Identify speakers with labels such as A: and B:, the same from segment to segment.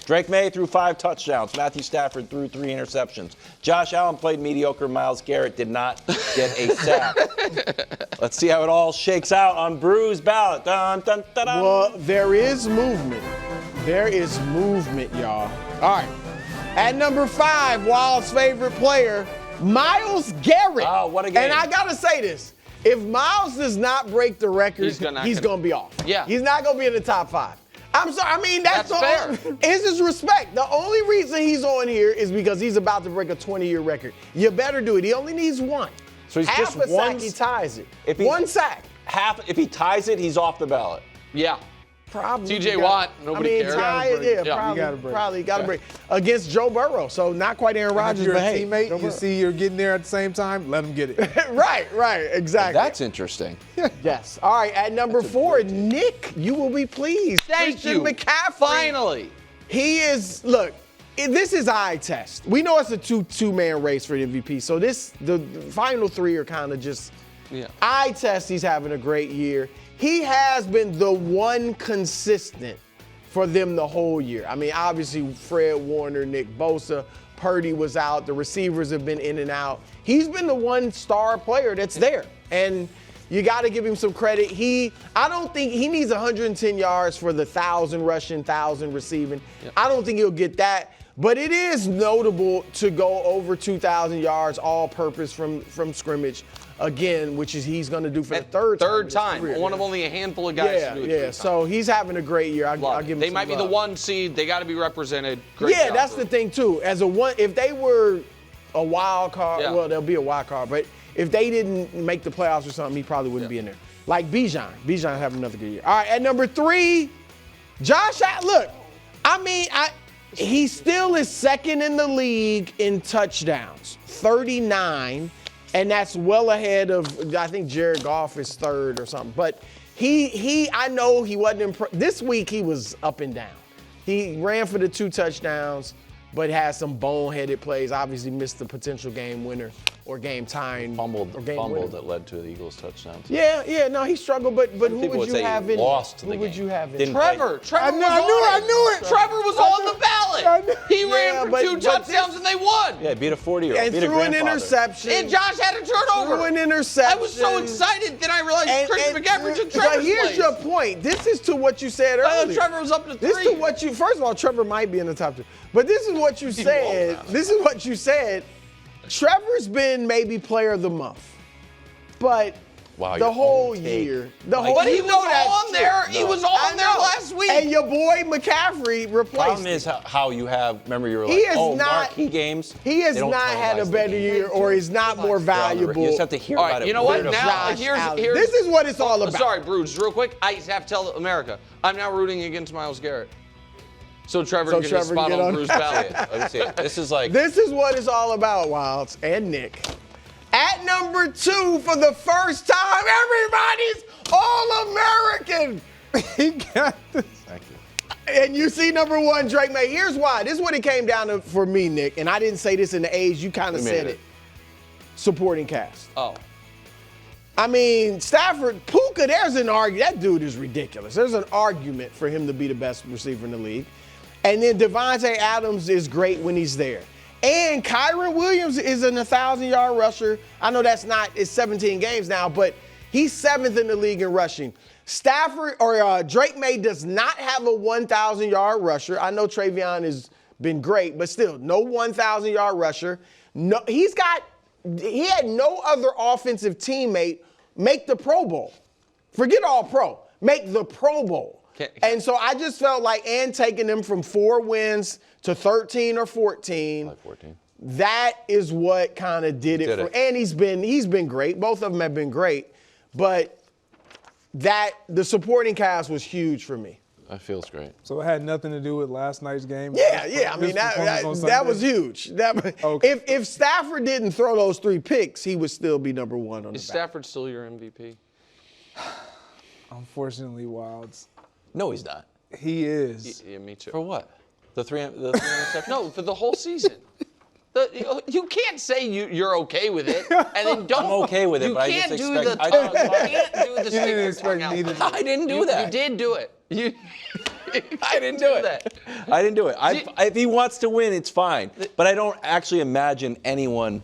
A: Drake Maye threw 5 touchdowns. Matthew Stafford threw 3 interceptions. Josh Allen played mediocre. Myles Garrett did not get a sack. Let's see how it all shakes out on Brou's ballot. Dun, dun, dun, dun.
B: Well, there is movement. There is movement, y'all. All right. At number 5, Wild's favorite player, Myles Garrett.
A: Oh, what a game.
B: And I got to say this. If Myles does not break the record, he's going to be off.
C: Yeah.
B: He's not going to be in the top 5. I'm sorry. I mean, that's
C: fair.
B: It's his respect. The only reason he's on here is because he's about to break a 20-year record. You better do it. He only needs 1.
A: So he's
B: half
A: just
B: a sack, he ties it.
A: If
B: 1 sack.
A: If he ties it, he's off the ballot.
C: Yeah.
B: Probably.
C: TJ Watt, nobody cares.
B: Probably got to break. Against Joe Burrow, so not quite Aaron Rodgers,
D: If you're
B: but
D: a
B: hey.
D: teammate, you see you're getting there at the same time, let him get it.
B: Right, exactly.
A: That's interesting.
B: Yes. All right, at number 4, Nick, you will be pleased.
C: Thank
B: Christian
C: you.
B: McCaffrey.
C: Finally.
B: He is, look, this is eye test. We know it's a two-man race for the MVP, so the final 3 are kind of just eye test. He's having a great year. He has been the one consistent for them the whole year. I mean, obviously, Fred Warner, Nick Bosa, Purdy was out. The receivers have been in and out. He's been the one star player that's there. And you got to give him some credit. I don't think he needs 110 yards for the 1,000 rushing, 1,000 receiving. Yep. I don't think he'll get that. But it is notable to go over 2,000 yards all-purpose from scrimmage again, which is he's going to do for the third time.
C: One of only a handful of guys to do it 3 times.
B: So he's having a great year. I'll give him
C: They
B: some
C: might be
B: love.
C: the 1 seed. They got to be represented. Great job,
B: that's
C: Bro.
B: the thing too. If they were a wild card, well, they'll be a wild card. But if they didn't make the playoffs or something, he probably wouldn't be in there. Like Bijan. Bijan having another good year. All right, at number 3, Josh Allen. Look, he still is second in the league in touchdowns, 39, and that's well ahead of, I think Jared Goff is 3rd or something. But I know he wasn't impressed. This week he was up and down. He ran for the 2 touchdowns, but had some boneheaded plays. Obviously missed the potential game winner or game tying.
A: Fumbled that led to the Eagles' touchdowns.
B: No, he struggled. But who would you have in?
A: Lost
B: who
A: the
B: would
A: game.
B: you have in?
C: Trevor.
D: I knew it.
C: Trevor was on the ballot. He ran for 2 touchdowns and they won.
A: Yeah, beat a 40-year-old.
B: And threw an interception.
C: And Josh had a turnover.
B: Threw an interception.
C: I was so excited. Then I realized Christian McCaffrey took Trevor's
B: But here's
C: place.
B: your point. This is to what you said
C: I thought
B: earlier.
C: Trevor was up to 3.
B: This is what you. First of all, Trevor might be in the top 2. But this is what you said. This is what you said. Trevor's been maybe player of the month, but the whole year,
C: But he was on there. He was on there last week.
B: And your boy McCaffrey replaced.
A: Problem is how you have. Remember, you were like, marquee games.
B: He has not had a better year, or he's not more valuable.
A: You just have to hear about it.
C: You know what? Now here's
B: this is what it's all about.
C: Sorry, Brou, just real quick. I have to tell America. I'm now rooting against Myles Garrett. So Trevor can get a spot on Brou's ballot.
A: Let me see it. This is like.
B: This is what it's all about, Wildes and Nick. At number 2 for the first time, everybody's All-American.
D: He got this.
A: Thank you.
B: And you see number 1, Drake Maye. Here's why. This is what it came down to for me, Nick. And I didn't say this in the age. You kind of said it. Supporting cast.
C: Oh.
B: I mean, Stafford, Puka, there's an argument. That dude is ridiculous. There's an argument for him to be the best receiver in the league. And then Devontae Adams is great when he's there. And Kyron Williams is an 1,000-yard rusher. I know it's 17 games now, but he's 7th in the league in rushing. Drake Maye does not have a 1,000-yard rusher. I know Travion has been great, but still, no 1,000-yard rusher. No, he had no other offensive teammate make the Pro Bowl. Forget all pro. Make the Pro Bowl. And so I just felt like, and taking them from 4 wins to 13 or 14.
A: Like 14.
B: That is what kind of did it. And he's been great. Both of them have been great. But the supporting cast was huge for me.
A: That feels great.
D: So it had nothing to do with last night's game?
B: Yeah. I mean, that was huge.
D: Okay.
B: If Stafford didn't throw those 3 picks, he would still be number 1 on the ballot.
C: Is Stafford still your MVP?
D: Unfortunately, Wildes.
A: No, he's not.
D: He is.
C: Yeah, me too.
A: For what? The three interceptions?
C: No, for the whole season. You can't say you're okay with it, and then don't.
A: I'm okay with it,
C: you
A: but
C: can't
A: I just
C: do
A: expect.
C: you can't do the
D: You didn't expect me to do it.
C: I didn't do that. You did do it.
A: I didn't do it. I didn't do it. If he wants to win, it's fine. But I don't actually imagine anyone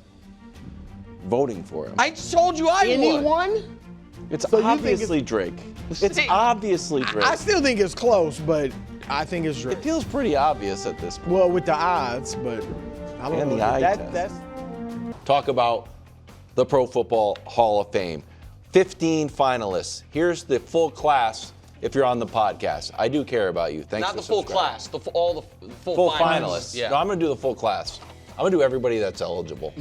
A: voting for him.
C: I told you I would.
B: Anyone?
A: It's
B: So you think
A: obviously Drake. It's obviously Drake.
B: I still think it's close, but I think it's Drake.
A: It feels pretty obvious at this point.
B: Well, with the odds, but I don't
A: And
B: know.
A: the eye test.
B: That's
A: Talk about the Pro Football Hall of Fame. 15 finalists. Here's the full class if you're on the podcast. I do care about you. Thanks
C: Not
A: for
C: the full
A: subscribing.
C: class, all the full,
A: Full
C: finalists.
A: finalists.
C: Yeah.
A: No, I'm going to do the full class. I'm going to do everybody that's eligible.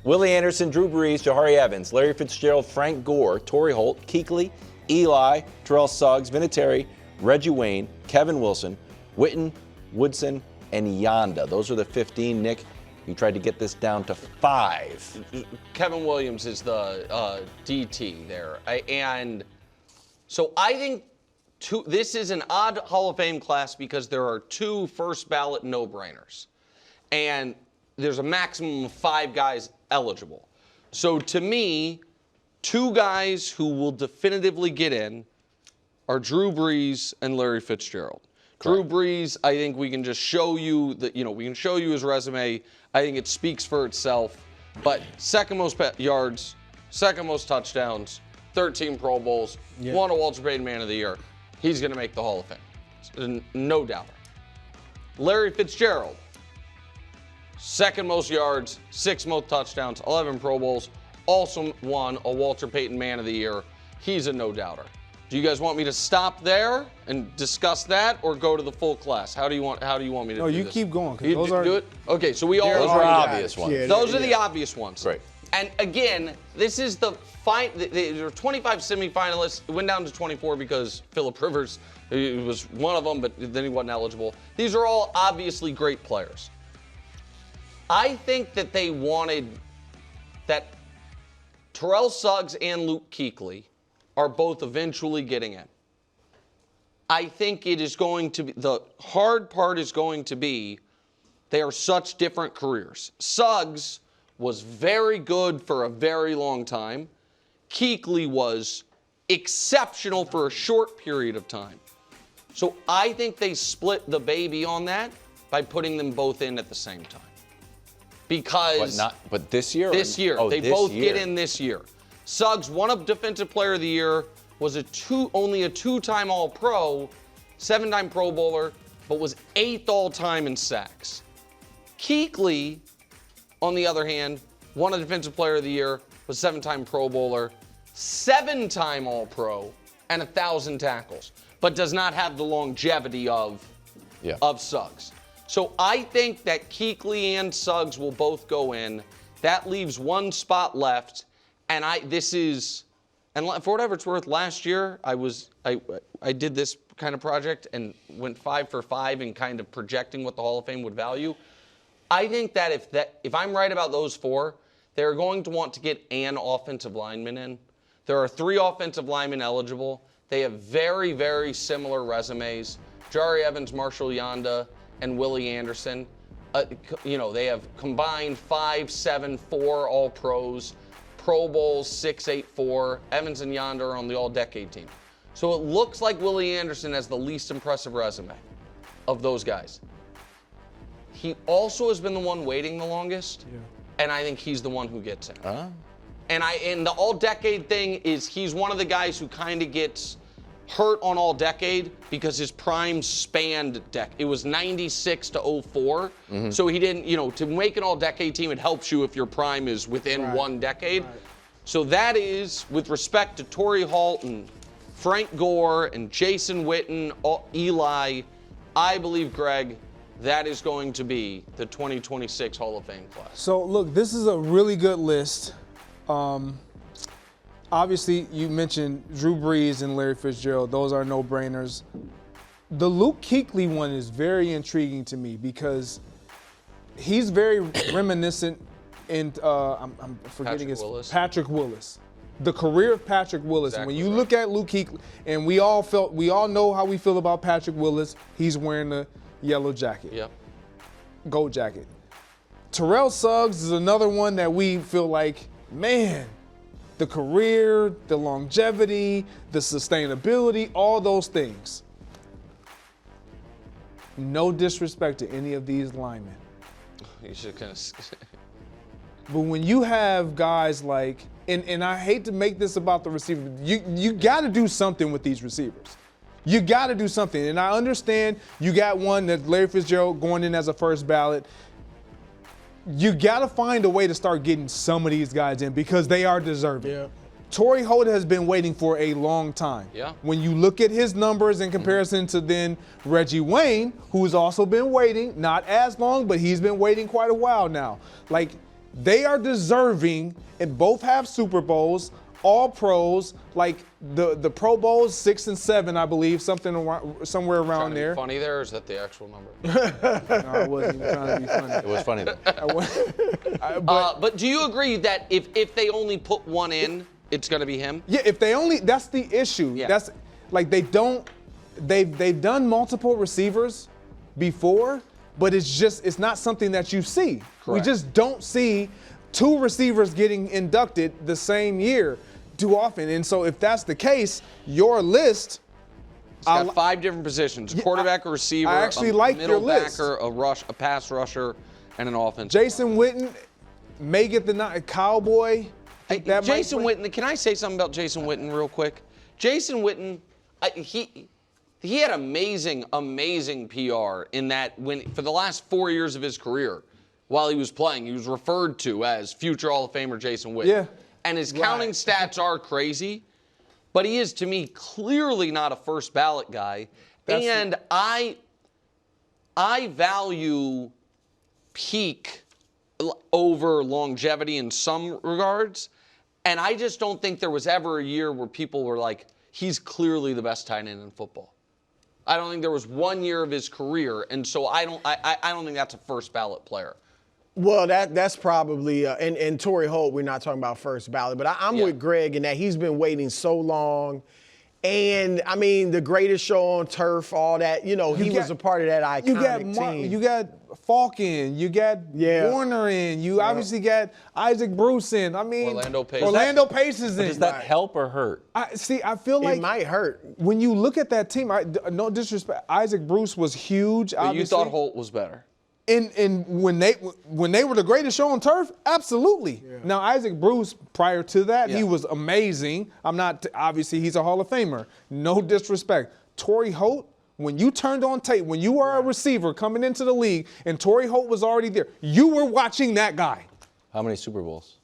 A: Willie Anderson, Drew Brees, Jahari Evans, Larry Fitzgerald, Frank Gore, Torrey Holt, Kuechly, Eli, Terrell Suggs, Vinatieri, Reggie Wayne, Kevin Wilson, Witten, Woodson, and Yonda. Those are the 15. Nick, you tried to get this down to 5.
C: Kevin Williams is the DT there. And so I think this is an odd Hall of Fame class because there are 2 first ballot no-brainers. And there's a maximum of 5 guys eligible. So to me, 2 guys who will definitively get in are Drew Brees and Larry Fitzgerald.
A: Correct.
C: Drew Brees, I think we can just show you that, we can show you his resume. I think it speaks for itself. But second most yards, second most touchdowns, 13 Pro Bowls, won a Walter Payton Man of the Year. He's going to make the Hall of Fame. No doubt. Larry Fitzgerald, second most yards, 6 most touchdowns, 11 Pro Bowls, also won a Walter Payton Man of the Year. He's a no-doubter. Do you guys want me to stop there and discuss that, or go to the full class? How do you want me to do this?
D: No, you keep going. 'Cause
C: You
D: those
C: do
D: are
C: it? Okay, so we all
A: Those are
C: agree.
A: obvious ones.
B: Yeah,
C: Those are the obvious ones.
A: Right.
C: And again, this is there are 25 semifinalists. It went down to 24 because Phillip Rivers was one of them, but then he wasn't eligible. These are all obviously great players. I think that they wanted that Terrell Suggs and Luke Kuechly are both eventually getting in. I think it is going to be, the hard part is going to be, they are such different careers. Suggs was very good for a very long time. Kuechly was exceptional for a short period of time. So I think they split the baby on that by putting them both in at the same time. Because
A: But this year?
C: this year.
A: Oh,
C: They
A: this
C: both
A: year.
C: get in this year. Suggs won a Defensive Player of the Year, was only a 2-time All-Pro, 7-time Pro Bowler, but was 8th all-time in sacks. Kuechly, on the other hand, won a Defensive Player of the Year, was 7-time Pro Bowler, 7-time All-Pro, and 1,000 tackles, but does not have the longevity of Suggs. So I think that Kuechly and Suggs will both go in. That leaves 1 spot left, and for whatever it's worth, last year I did this kind of project and went 5 for 5 in kind of projecting what the Hall of Fame would value. I think that if I'm right about those 4, they're going to want to get an offensive lineman in. There are 3 offensive linemen eligible. They have very, very similar resumes. Jahari Evans, Marshall Yonda, and Willie Anderson. They have combined 5, 7, 4 All-Pros, Pro Bowls, 6, 8, 4. Evans and Yonda are on the All-Decade team. So it looks like Willie Anderson has the least impressive resume of those guys. He also has been the one waiting the longest, and I think he's the one who gets in. And the All-Decade thing is he's one of the guys who kind of gets hurt on All-Decade because his prime spanned it was 96 to 04. So he didn't, to make an All-Decade team, it helps you if your prime is within 1 decade. Right. So that is, with respect to Torrey Holt and Frank Gore and Jason Witten, Eli, I believe, Greg, that is going to be the 2026 Hall of Fame class.
D: So look, this is a really good list. Obviously, you mentioned Drew Brees and Larry Fitzgerald. Those are no-brainers. The Luke Kuechly one is very intriguing to me because he's very reminiscent in, I'm forgetting his
C: Willis.
D: Patrick Willis. The career of Patrick Willis.
C: Exactly
D: and when you
C: right.
D: look at Luke Kuechly, and we all know how we feel about Patrick Willis. He's wearing the yellow jacket.
C: Yep.
D: Gold jacket. Terrell Suggs is another one that we feel like, man, the career, the longevity, the sustainability, all those things. No disrespect to any of these linemen.
C: You should kind of.
D: But when you have guys like, and I hate to make this about the receiver, you got to do something with these receivers. You got to do something. And I understand you got one that Larry Fitzgerald going in as a first ballot. You got to find a way to start getting some of these guys in because they are deserving.
B: Yeah.
D: Torrey Holt has been waiting for a long time.
C: Yeah.
D: When you look at his numbers in comparison to then Reggie Wayne, who's also been waiting, not as long, but he's been waiting quite a while now. Like, they are deserving, and both have Super Bowls, all pros, like the Pro Bowls, 6 and 7, I believe, somewhere around there.
C: Funny there, or is that the actual number?
D: No, I wasn't even trying to be funny.
A: It was funny though.
C: But do you agree that if they only put one in, it's going to be him?
D: Yeah, if they only, that's the issue.
C: Yeah.
D: That's like they've done multiple receivers before, but it's not something that you see.
C: Correct.
D: We just don't see 2 receivers getting inducted the same year too often. And so if that's the case, your list.
C: It's got 5 different positions: a quarterback, a receiver,
D: I actually
C: a
D: like
C: middle
D: your list.
C: backer, a pass rusher, and an offense.
D: Jason Witten may get the Cowboy.
C: Jason Witten, can I say something about Jason Witten real quick? Jason Witten, he had amazing PR in that for the last 4 years of his career, while he was playing, he was referred to as future Hall of Famer Jason Witten.
D: Yeah.
C: And his counting stats are crazy, but he is, to me, clearly not a first ballot guy. And I value peak over longevity in some regards. And I just don't think there was ever a year where people were like, he's clearly the best tight end in football. I don't think there was one year of his career, and so I don't think that's a first ballot player.
B: Well, that's probably and Torrey Holt. We're not talking about first ballot, but I'm with Greg in that he's been waiting so long. And I mean, the greatest show on turf, all that. He was a part of that iconic team.
D: You got Falk in, you got Warner in, you obviously got Isaac Bruce in. I mean,
C: Orlando
D: Pace is in.
A: Does that help or hurt?
D: I feel like
B: it might hurt.
D: When you look at that team, no disrespect, Isaac Bruce was huge.
C: But
D: obviously.
C: you thought Holt was better.
D: And when they were the greatest show on turf, absolutely. Yeah. Now Isaac Bruce, prior to that, he was amazing. Obviously he's a Hall of Famer. No disrespect. Torrey Holt, when you turned on tape, when you were a receiver coming into the league, and Torrey Holt was already there, you were watching that guy.
A: How many Super Bowls?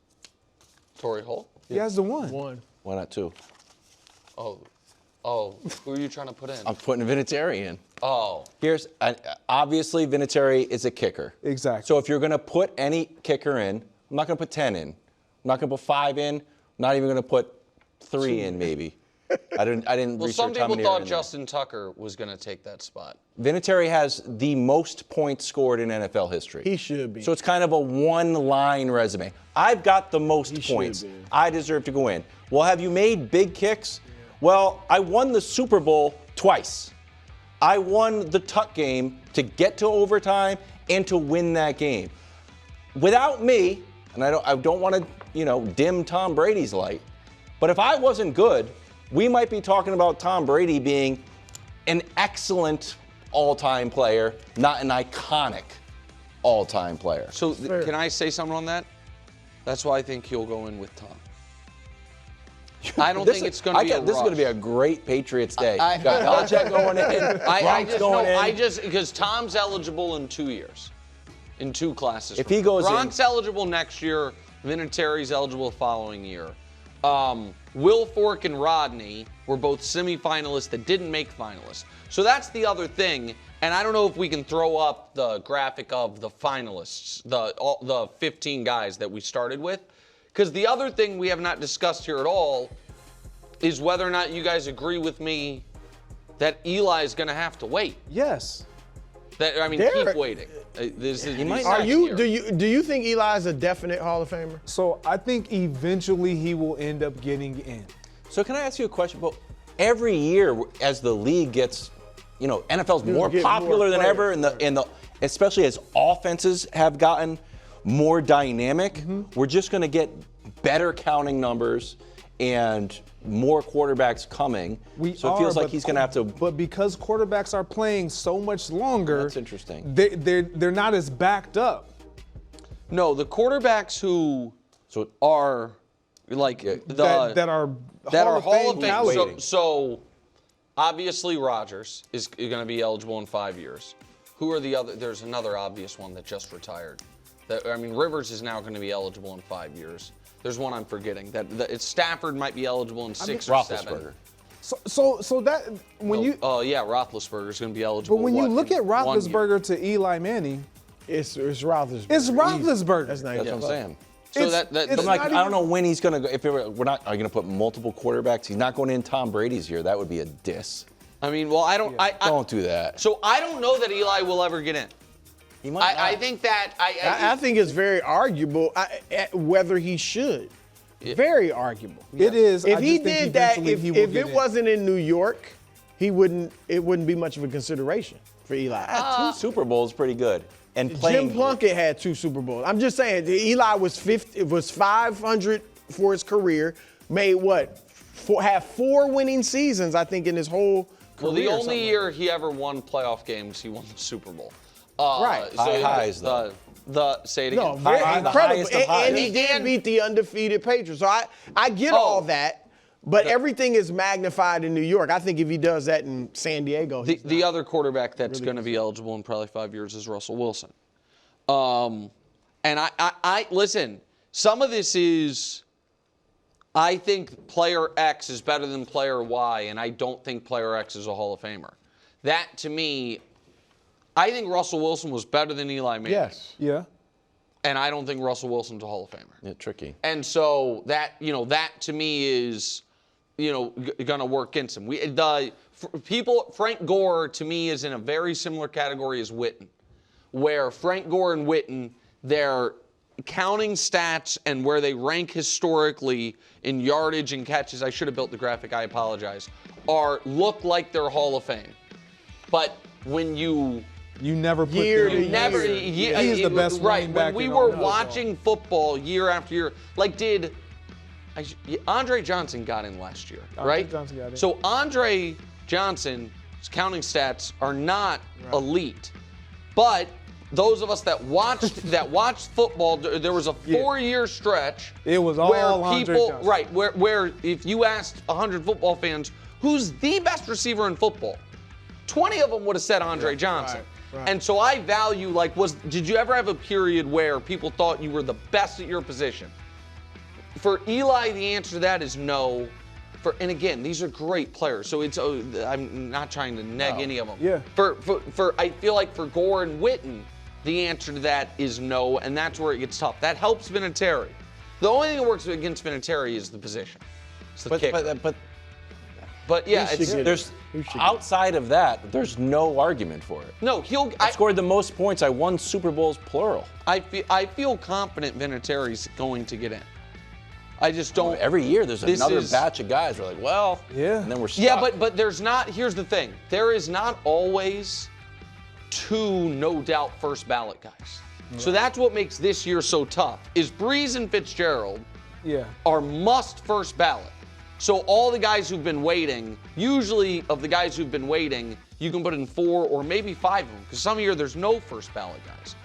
C: Torrey Holt?
D: He has the one.
A: Why not 2?
C: Oh, who are you trying to put in?
A: I'm putting Vinatieri in.
C: Oh.
A: Obviously Vinatieri is a kicker.
D: Exactly.
A: So if you're going to put any kicker in, I'm not going to put 10 in. I'm not going to put 5 in. I'm not even going to put 3 in maybe. I didn't
C: Well,
A: research
C: some
A: how
C: people
A: many
C: thought
A: are in
C: Justin Tucker was going to take that spot.
A: Vinatieri has the most points scored in NFL history.
B: He should be.
A: So it's kind of a one-line resume. I've got the most points. I deserve to go in. Well, have you made big kicks? Well, I won the Super Bowl twice. I won the Tuck game to get to overtime and to win that game. Without me, and I don't want to, dim Tom Brady's light, but if I wasn't good, we might be talking about Tom Brady being an excellent all-time player, not an iconic all-time player.
C: So can I say something on that? That's why I think he'll go in with Tom. I don't think it's going to be a rush.
A: This is going to be a great Patriots day. Got Belichick going in.
C: Because Tom's eligible in 2 years, in 2 classes.
A: If he goes
C: Gronk's eligible next year. Vinatieri's eligible the following year. Will Fork and Rodney were both semifinalists that didn't make finalists. So that's the other thing. And I don't know if we can throw up the graphic of the finalists, the 15 guys that we started with. Because the other thing we have not discussed here at all is whether or not you guys agree with me that Eli's going to have to wait.
D: Yes.
C: Keep waiting. He might not.
B: Do you think Eli's a definite Hall of Famer?
D: So I think eventually he will end up getting in.
A: So can I ask you a question? Well, every year as the league gets, NFL's more popular than ever, and especially as offenses have gotten more dynamic, we're just going to get better counting numbers, and more quarterbacks coming. It feels like he's going to have to.
D: But because quarterbacks are playing so much longer,
A: That's interesting.
D: They're not as backed up.
C: No, the quarterbacks who are like
D: that are
C: Hall of Fame.
D: caliber.
C: So obviously Rodgers is going to be eligible in 5 years. Who are the other? There's another obvious one that just retired. Rivers is now going to be eligible in 5 years. There's one I'm forgetting. Stafford might be eligible in 6 or 7.
D: So that when you
C: Roethlisberger is going to be eligible.
D: But when you look at Roethlisberger to Eli Manning,
B: it's Roethlisberger.
D: It's Roethlisberger.
B: That's
A: what I'm saying.
C: So
A: I'm like, I don't know when he's going to go. If we're not, are you going to put multiple quarterbacks? He's not going in Tom Brady's year. That would be a diss.
C: I mean, well, I don't.
A: Don't do that.
C: So I don't know that Eli will ever get in.
A: He might.
C: I think that
B: I think it's very arguable whether he should. Very arguable.
D: It is.
B: If
D: I
B: he
D: just think
B: did that,
D: eventually he will
B: if
D: get
B: it
D: in.
B: wasn't in New York, it wouldn't be much of a consideration for Eli.
A: 2 Super Bowls, pretty good. And playing.
B: Jim Plunkett had 2 Super Bowls. I'm just saying, Eli was 500 for his career. Made have 4 winning seasons, I think, in his whole career.
C: Well, the only year he ever won playoff games, he won the Super Bowl.
B: Right.
A: High highs, though.
C: Say it again.
B: No, very
A: the
B: incredible.
A: highest of highs.
B: And he did beat the undefeated Patriots. So I get all that, but everything is magnified in New York. I think if he does that in San Diego,
C: The other quarterback that's going to be eligible in probably 5 years is Russell Wilson. And I listen, some of this is, I think player X is better than player Y, and I don't think player X is a Hall of Famer. That, to me, I think Russell Wilson was better than Eli Manning.
B: yes.
D: Yeah.
C: And I don't think Russell Wilson's a Hall of Famer.
A: Yeah, tricky.
C: And so that to me is, going to work against him. Frank Gore to me is in a very similar category as Witten, where Frank Gore and Witten, their counting stats and where they rank historically in yardage and catches, I should have built the graphic, I apologize, look like they're Hall of Fame. But when you
D: never put
B: Year
D: them
B: to
D: in.
B: year.
D: He is the best
C: right.
D: running back
C: When we
D: in
C: were
D: all
C: watching football year after year, Andre Johnson got in last year, right?
D: Johnson got in.
C: So Andre Johnson's counting stats are not elite, but those of us that watched football, there was a 4-year stretch.
D: It was all
C: where
D: Andre
C: people,
D: Johnson.
C: right? Where if you asked 100 football fans who's the best receiver in football, 20 of them would have said Andre Johnson.
B: Right.
C: And so I value, did you ever have a period where people thought you were the best at your position? For Eli, the answer to that is no. And again, these are great players, so I'm not trying to neg any of them.
D: Yeah.
C: I feel like for Gore and Witten, the answer to that is no, and that's where it gets tough. That helps Vinatieri. The only thing that works against Vinatieri is the position. It's the kicker. But yeah,
A: outside of that, there's no argument for it.
C: No,
A: I scored the most points. I won Super Bowls, plural.
C: I feel confident Vinatieri's going to get in. I just don't.
A: Every year there's another batch of guys. We're like, well,
D: yeah,
A: and then we're stuck.
C: Yeah, but there's not. Here's the thing: there is not always 2 no doubt first ballot guys. Right. So that's what makes this year so tough. Is Brees and Fitzgerald are must first ballot. So all the guys who've been waiting, usually of the guys who've been waiting, you can put in 4 or maybe 5 of them, because some year there's no first ballot guys.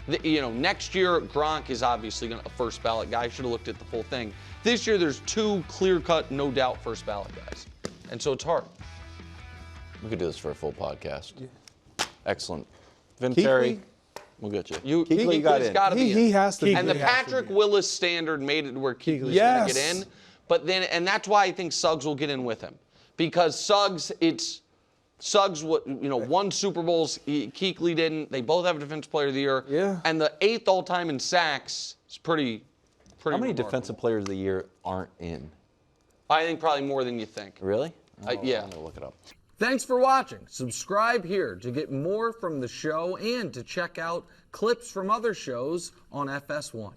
C: Next year Gronk is obviously a first ballot guy. Should have looked at the full thing. This year there's 2 clear-cut, no doubt first ballot guys, and so it's hard.
A: We could do this for a full podcast. Yeah. Excellent. Vinatieri, we'll get you.
C: Kuechly's got to be in.
D: He has to.
C: And the Patrick Willis standard made it where Kuechly's going to get in. But then, and that's why I think Suggs will get in with him, because Suggs, won Super Bowls. Kuechly didn't. They both have a Defensive Player of the Year.
D: Yeah.
C: And the 8th all-time in sacks is pretty.
A: How many
C: remarkable.
A: Defensive Players of the Year aren't in?
C: I think probably more than you think.
A: Really?
C: Yeah.
A: I'm gonna look it up.
E: Thanks for watching. Subscribe here to get more from the show and to check out clips from other shows on FS1.